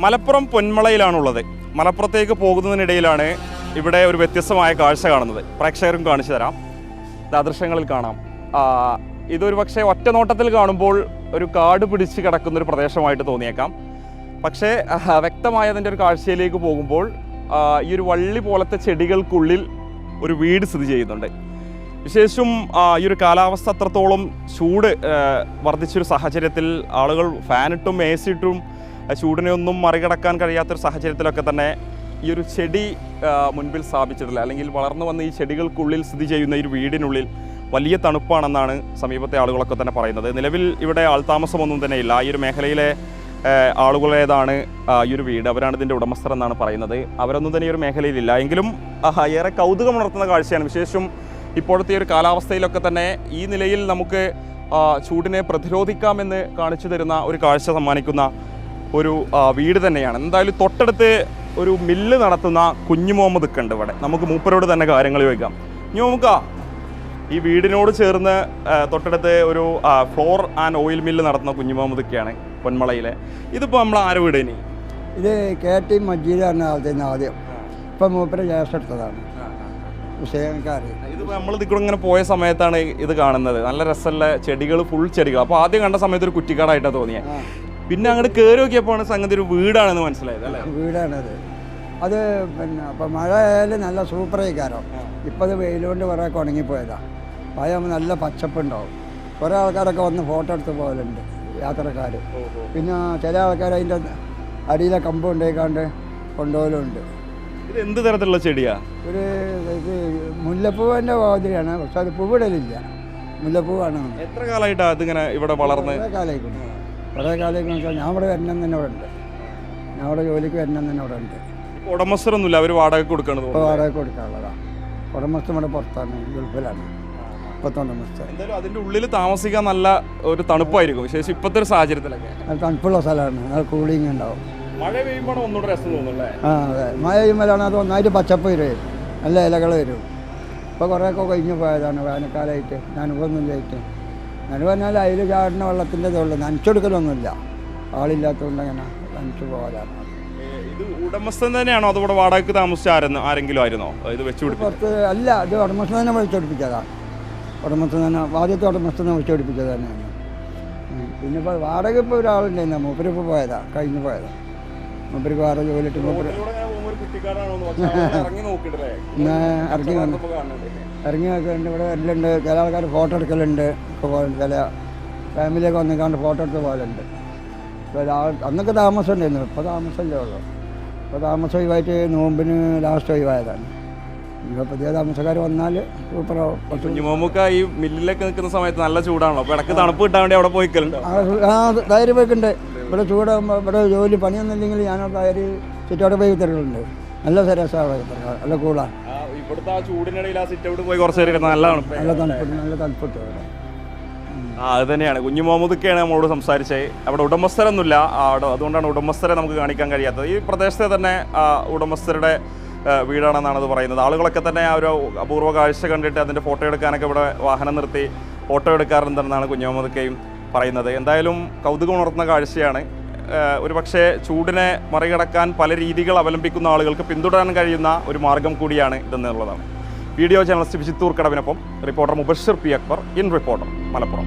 മലപ്പുറം പൊന്മളയിലാണുള്ളത്. മലപ്പുറത്തേക്ക് പോകുന്നതിനിടയിലാണ് ഇവിടെ ഒരു വ്യത്യസ്തമായ കാഴ്ച കാണുന്നത്. പ്രേക്ഷകരും കാണിച്ചു തരാം. ദൃശ്യങ്ങളിൽ കാണാം. ഇതൊരു പക്ഷേ ഒറ്റ നോട്ടത്തിൽ കാണുമ്പോൾ ഒരു കാട് പിടിച്ച് കിടക്കുന്നൊരു പ്രദേശമായിട്ട് തോന്നിയേക്കാം. പക്ഷേ വ്യക്തമായതിൻ്റെ ഒരു കാഴ്ചയിലേക്ക് പോകുമ്പോൾ ഈ ഒരു വള്ളി പോലത്തെ ചെടികൾക്കുള്ളിൽ ഒരു വീട് സ്ഥിതി ചെയ്യുന്നുണ്ട്. വിശേഷിച്ചും ഈ ഒരു കാലാവസ്ഥ അത്രത്തോളം ചൂട് വർദ്ധിച്ചൊരു സാഹചര്യത്തിൽ ആളുകൾ ഫാനിട്ടും എ സി ഇട്ടും ചൂടിനെ ഒന്നും മറികടക്കാൻ കഴിയാത്തൊരു സാഹചര്യത്തിലൊക്കെ തന്നെ ഈ ഒരു ചെടി മുൻപിൽ സ്ഥാപിച്ചിട്ടില്ല, അല്ലെങ്കിൽ വളർന്നു വന്ന ഈ ചെടികൾക്കുള്ളിൽ സ്ഥിതി ചെയ്യുന്ന ഈ ഒരു വീടിനുള്ളിൽ വലിയ തണുപ്പാണെന്നാണ് സമീപത്തെ ആളുകളൊക്കെ തന്നെ പറയുന്നത്. നിലവിൽ ഇവിടെ ആൾതാമസമൊന്നും തന്നെ ഇല്ല. ഈ ഒരു മേഖലയിലെ ആളുകളേതാണ് ഈ ഒരു വീട്, അവരാണ് ഇതിൻ്റെ ഉടമസ്ഥർ എന്നാണ് പറയുന്നത്. അവരൊന്നും തന്നെ ഈ ഒരു മേഖലയിലില്ല. എങ്കിലും ഏറെ കൗതുകമുണർത്തുന്ന കാഴ്ചയാണ്. വിശേഷം ഇപ്പോഴത്തെ ഒരു കാലാവസ്ഥയിലൊക്കെ തന്നെ ഈ നിലയിൽ നമുക്ക് ചൂടിനെ പ്രതിരോധിക്കാമെന്ന് കാണിച്ചു തരുന്ന ഒരു കാഴ്ച സമ്മാനിക്കുന്ന ഒരു വീട് തന്നെയാണ്. എന്തായാലും തൊട്ടടുത്ത് ഒരു മില്ല് നടത്തുന്ന കുഞ്ഞു മുഹമ്മദ് ഉണ്ട് ഇവിടെ. നമുക്ക് മൂപ്പരോട് തന്നെ കാര്യങ്ങൾ ചോദിക്കാം. നമുക്ക് ഈ വീടിനോട് ചേർന്ന് തൊട്ടടുത്ത് ഒരു ഫ്ലോർ ആൻഡ് ഓയിൽ മില്ല് നടത്തുന്ന കുഞ്ഞു മുഹമ്മദ് ഒക്കെയാണ് പൊന്മളയിലെ. ഇതിപ്പോൾ നമ്മൾ ആര് വീട്? ഇനി ഇത് KT മജീദാണ് ആദ്യം. ഇപ്പം മൂപ്പര് ഗ്യാസ് എടുത്തതാണ്. ഇതിപ്പോൾ നമ്മൾ ഇതിൽ ഇങ്ങനെ പോയ സമയത്താണ് ഇത് കാണുന്നത്. നല്ല രസമുള്ള ചെടികൾ, ഫുൾ ചെടികൾ. അപ്പോൾ ആദ്യം കണ്ട സമയത്ത് ഒരു കുറ്റിക്കാടായിട്ടാണ് തോന്നിയത്. പിന്നെ അങ്ങോട്ട് കയറി നോക്കിയപ്പോൾ സംഗതി ഒരു വീടാണെന്ന് മനസ്സിലായത് അല്ലേ? വീടാണത്. അത് പിന്നെ അപ്പം മഴ ആയാലും നല്ല സൂപ്പറായി കാരം. ഇപ്പം അത് വെയിലുകൊണ്ട് കുറേ ഉണങ്ങിപ്പോയതാണ്. ഭയം നല്ല പച്ചപ്പുണ്ടാവും. കുറേ ആൾക്കാരൊക്കെ വന്ന് ഫോട്ടോ എടുത്ത് പോകലുണ്ട്, യാത്രക്കാർ. പിന്നെ ചില ആൾക്കാർ അതിൻ്റെ അടിയിലെ കമ്പ് ഉണ്ടായിക്കാണ്ട് കൊണ്ടുപോകലുണ്ട്. ഇത് എന്ത് തരത്തിലുള്ള ചെടിയാ? ഒരു ഇത് മുല്ലപ്പൂവിൻ്റെ മാതിരിയാണ്, പക്ഷെ അത് പൂവിടലില്ല. മുല്ലപ്പൂവാണ്. എത്ര കാലമായിട്ടാണ് അതിങ്ങനെ ഇവിടെ വളർന്ന്? കുറേ കാലമായിട്ട് വെച്ചാൽ ഞാൻ ഇവിടെ വരണം തന്നെ ഇവിടെ ഉണ്ട്. ഞാൻ ഇവിടെ ജോലിക്ക് വരണം തന്നെ ഇവിടെ ഉണ്ട്. ഉടമസ്ഥരൊന്നുമില്ല, അവർ വാടക കൊടുക്കണത്? ഇപ്പോൾ വാടക കൊടുക്കാനുള്ളതാണ്. ഉടമസ്ഥ ഇവിടെ പുറത്താണ്, ഗൾഫിലാണ് ഇപ്പോഴത്തെ ഉടമസ്ഥ. എന്തായാലും അതിൻ്റെ ഉള്ളിൽ താമസിക്കാൻ നല്ല ഒരു തണുപ്പായിരിക്കും, വിശേഷിച്ച് ഇപ്പോഴത്തെ ഒരു സാഹചര്യത്തിലൊക്കെ. അത് തണുപ്പുള്ള സ്ഥലമാണ്, അത് കൂളിങ് ഉണ്ടാവും. മഴ പെയ്യുമ്പോൾ ഒന്നുകൂടെ രസം തോന്നുന്നല്ലേ? അതെ, മഴ പെയ്യുമ്പോഴാണ് അത് ഒന്നായിട്ട് പച്ചപ്പ് വരും, നല്ല ഇലകൾ വരും. ഇപ്പോൾ കുറേയൊക്കെ കഴിഞ്ഞു പോയതാണ് വേനൽക്കാലമായിട്ട്, നനവൊന്നുമില്ലായിട്ട്. നനവ് പറഞ്ഞാൽ അതിൽ ചാടുന്ന വെള്ളത്തിൻ്റെ ഇതുള്ളൂ, നനച്ചെടുക്കലൊന്നുമില്ല. ആളില്ലാത്തതുകൊണ്ട് അങ്ങനെ നനച്ചു പോകാനാണ്. ഇത് ഉടമസ്ഥൻ തന്നെയാണോ അതിവിടെ വാടകയ്ക്ക് താമസിച്ച ആരെങ്കിലും ആയിരുന്നോ ഇത് വെച്ച് പുറത്ത്? അല്ല, ഇത് ഉടമസ്ഥൻ തന്നെ വിളിച്ചോടിപ്പിച്ചതാണ്. ഉടമസ്ഥൻ തന്നെ, ആദ്യത്തെ ഉടമസ്ഥനെ വിളിച്ചോടിപ്പിച്ചത് തന്നെയാണ്. പിന്നെ ഇപ്പോൾ വാടക ഇപ്പോൾ ഒരാളുണ്ടായിരുന്നു, മൂപ്പരിപ്പോൾ പോയതാണ്, കഴിഞ്ഞ് പോയതാണ്. മൂപ്പർക്ക് വേറെ ജോലിയിട്ട് ഇറങ്ങി നോക്കുന്നുണ്ട്. ഇവിടെ വരലുണ്ട്, ചില ആൾക്കാർ ഫോട്ടോ എടുക്കലുണ്ട്. ഇപ്പോൾ ചില ഫാമിലിയൊക്കെ വന്നിക്കാണ്ട് ഫോട്ടോ എടുത്ത് പോകലുണ്ട്. അന്നൊക്കെ താമസം ഉണ്ടായിരുന്നു, ഇപ്പോൾ താമസമല്ലേ ഉള്ളൂ. ഇപ്പോൾ താമസം ഒഴിവായിട്ട് നോമ്പിന് ലാസ്റ്റ് ഒഴിവായതാണ്. ഇപ്പോൾ പുതിയ താമസക്കാർ വന്നാൽ സൂപ്പറാവും. ഈ മില്ലിലൊക്കെ നിൽക്കുന്ന സമയത്ത് നല്ല ചൂടാണല്ലോ, അപ്പോൾ ഇടയ്ക്ക് തണുപ്പ് കിട്ടാൻ വേണ്ടി അവിടെ പോയിക്കലുണ്ട്. തൈര് പോയിക്കുണ്ട്. ഇവിടെ ചൂടാകുമ്പോൾ ഇവിടെ ജോലി പണിയൊന്നും ഇല്ലെങ്കിൽ ഞാനവിടെ തൈര് ചുറ്റോടെ പോയി തരലുണ്ട്. നല്ല രസമാണ്, നല്ല കൂളാണ്. ഇവിടുത്തെ ആ ചൂടിനിടയിൽ ആ സിറ്റൗട്ട് പോയി കുറച്ച് നേരം നല്ലതാണ്, നല്ല തണുപ്പിട്ട്. അത് തന്നെയാണ് കുഞ്ഞു മുഹമ്മദൊക്കെയാണ് നമ്മളോട് സംസാരിച്ചത്. അവിടെ ഉടമസ്ഥരൊന്നുമില്ല, അതുകൊണ്ടാണ് ഉടമസ്ഥരെ നമുക്ക് കാണിക്കാൻ കഴിയാത്തത്. ഈ പ്രദേശത്തെ തന്നെ ഉടമസ്ഥരുടെ വീടാണെന്നാണ് അത് പറയുന്നത്. ആളുകളൊക്കെ തന്നെ ആ ഒരു അപൂർവ കാഴ്ച കണ്ടിട്ട് അതിൻ്റെ ഫോട്ടോ എടുക്കാനൊക്കെ ഇവിടെ വാഹനം നിർത്തി ഫോട്ടോ എടുക്കാറുണ്ടെന്നാണ് കുഞ്ഞു മുഹമ്മദൊക്കെയും പറയുന്നത്. എന്തായാലും കൗതുകം ഉണർത്തുന്ന കാഴ്ചയാണ്. ഒരു പക്ഷേ ചൂടിനെ മറികടക്കാൻ പല രീതികൾ അവലംബിക്കുന്ന ആളുകൾക്ക് പിന്തുടരാൻ കഴിയുന്ന ഒരു മാർഗം കൂടിയാണ് ഇതെന്നുള്ളതാണ്. വീഡിയോ ജേർണലിസ്റ്റ് വിജിത്തൂർ കടവിനൊപ്പം reporter Mubashir P Akbar, in Reporter, Malappuram.